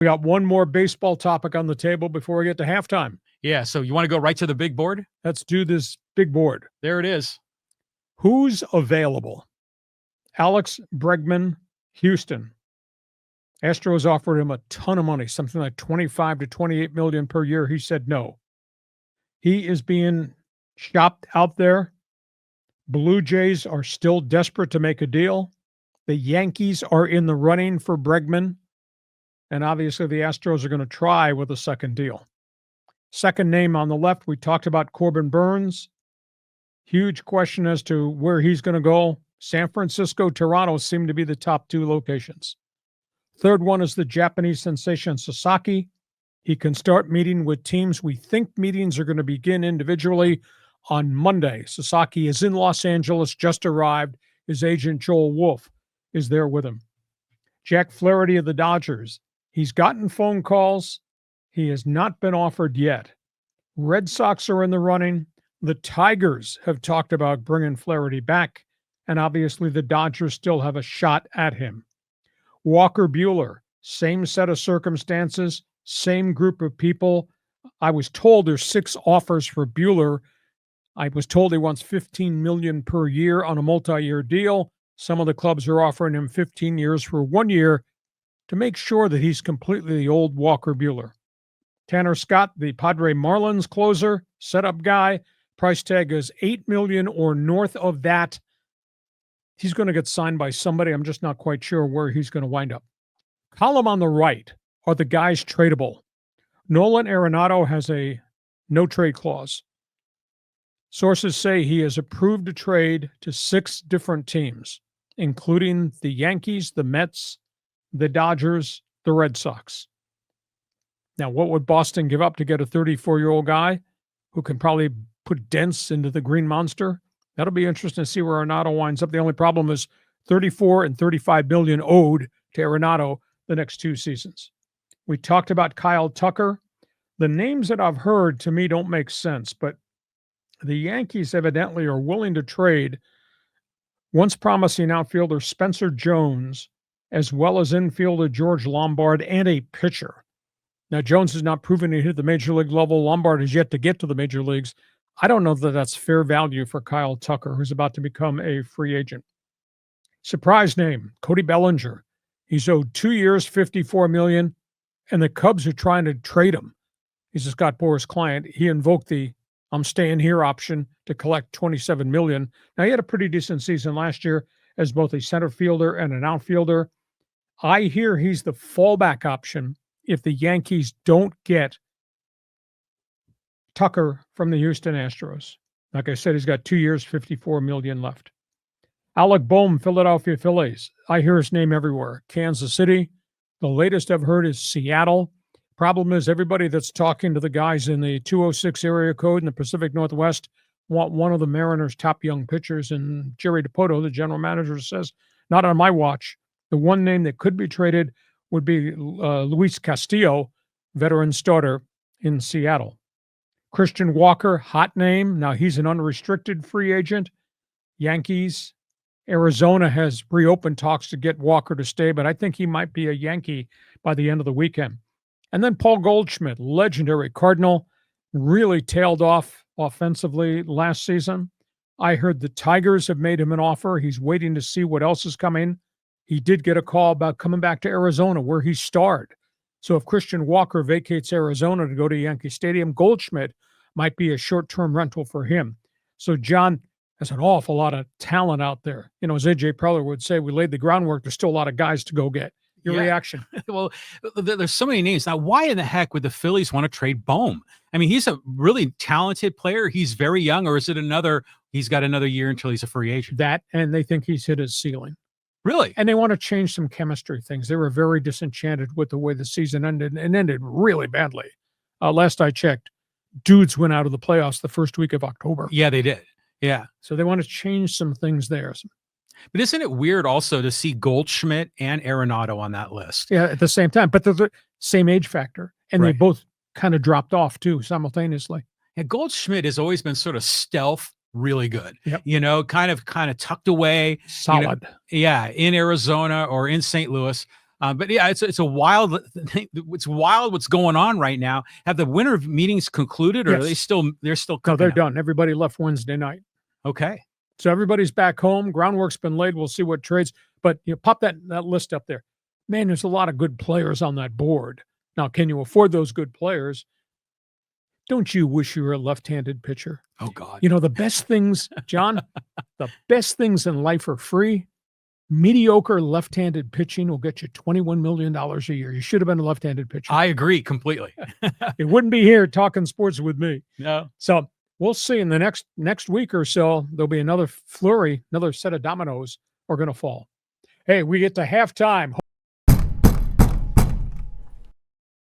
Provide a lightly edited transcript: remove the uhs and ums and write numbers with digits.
We got one more baseball topic on the table before we get to halftime. Yeah, so you want to go right to the big board? Let's do this big board. There it is. Who's available? Alex Bregman, Houston. Astros offered him a ton of money, something like 25 to 28 million per year. He said no. He is being shopped out there. Blue Jays are still desperate to make a deal. The Yankees are in the running for Bregman. And obviously the Astros are going to try with a second deal. Second name on the left, we talked about Corbin Burns. Huge question as to where he's going to go. San Francisco, Toronto seem to be the top two locations. Third one is the Japanese sensation Sasaki. He can start meeting with teams. We think meetings are going to begin individually on Monday. Sasaki is in Los Angeles, just arrived. His agent, Joel Wolfe, is there with him. Jack Flaherty of the Dodgers. He's gotten phone calls. He has not been offered yet. Red Sox are in the running. The Tigers have talked about bringing Flaherty back, and obviously the Dodgers still have a shot at him. Walker Buehler, same set of circumstances, same group of people. I was told there's 6 offers for Buehler. I was told he wants $15 million per year on a multi-year deal. Some of the clubs are offering him 15 years for 1 year to make sure that he's completely the old Walker Buehler. Tanner Scott, the Padre Marlins closer, setup guy, price tag is $8 million or north of that. He's going to get signed by somebody. I'm just not quite sure where he's going to wind up. Column on the right are the guys tradable. Nolan Arenado has a no-trade clause. Sources say he has approved a trade to 6 different teams, including the Yankees, the Mets, the Dodgers, the Red Sox. Now, what would Boston give up to get a 34-year-old guy who can probably put dents into the Green Monster? That'll be interesting to see where Arenado winds up. The only problem is 34 and 35 billion owed to Arenado the next 2 seasons. We talked about Kyle Tucker. The names that I've heard to me don't make sense, but the Yankees evidently are willing to trade once promising outfielder Spencer Jones, as well as infielder George Lombard and a pitcher. Now, Jones has not proven to hit the major league level. Lombard is yet to get to the major leagues. I don't know that that's fair value for Kyle Tucker, who's about to become a free agent. Surprise name, Cody Bellinger. He's owed 2 years, $54 million, and the Cubs are trying to trade him. He's a Scott Boras client. He invoked the I'm staying here option to collect $27 million. Now, he had a pretty decent season last year as both a center fielder and an outfielder. I hear he's the fallback option if the Yankees don't get Tucker from the Houston Astros. Like I said, he's got 2 years, $54 million left. Alec Bohm, Philadelphia Phillies. I hear his name everywhere. Kansas City. The latest I've heard is Seattle. Problem is everybody that's talking to the guys in the 206 area code in the Pacific Northwest want one of the Mariners' top young pitchers. And Jerry DiPoto, the general manager, says, not on my watch. The one name that could be traded would be Luis Castillo, veteran starter in Seattle. Christian Walker, hot name. Now he's an unrestricted free agent. Yankees. Arizona has reopened talks to get Walker to stay, but I think he might be a Yankee by the end of the weekend. And then Paul Goldschmidt, legendary Cardinal, really tailed off offensively last season. I heard the Tigers have made him an offer. He's waiting to see what else is coming. He did get a call about coming back to Arizona, where he starred. So if Christian Walker vacates Arizona to go to Yankee Stadium, Goldschmidt might be a short-term rental for him. So, John, there's an awful lot of talent out there. You know, as A.J. Preller would say, we laid the groundwork. There's still a lot of guys to go get. Your reaction? Well, there's so many names. Now, why in the heck would the Phillies want to trade Bohm? I mean, he's a really talented player. He's very young, or is it he's got another year until he's a free agent? That, and they think he's hit his ceiling. Really? And they want to change some chemistry things. They were very disenchanted with the way the season ended, and ended really badly. Last I checked, dudes went out of the playoffs the first week of October. Yeah, they did. Yeah. So they want to change some things there. But isn't it weird also to see Goldschmidt and Arenado on that list? Yeah, at the same time. But they're the same age factor. And Right. they both kind of dropped off, too, simultaneously. And Goldschmidt has always been sort of stealth, really good. Yep. You know, kind of tucked away. Solid. You know, in Arizona or in St. Louis. But yeah, it's a wild. It's wild what's going on right now. Have the winter meetings concluded, or are Yes. they're still No, cooking they're up? done. Everybody left Wednesday night. Okay. So everybody's back home. Groundwork's been laid. We'll see what trades. But pop that list up there. Man, there's a lot of good players on that board. Now, can you afford those good players? Don't you wish you were a left-handed pitcher? Oh God. The best things, John, the best things in life are free. Mediocre left-handed pitching will get you $21 million a year. You should have been a left-handed pitcher. I agree completely. It wouldn't be here talking sports with me. No. So we'll see in the next week or so, there'll be another flurry, another set of dominoes are going to fall. Hey, we get to halftime.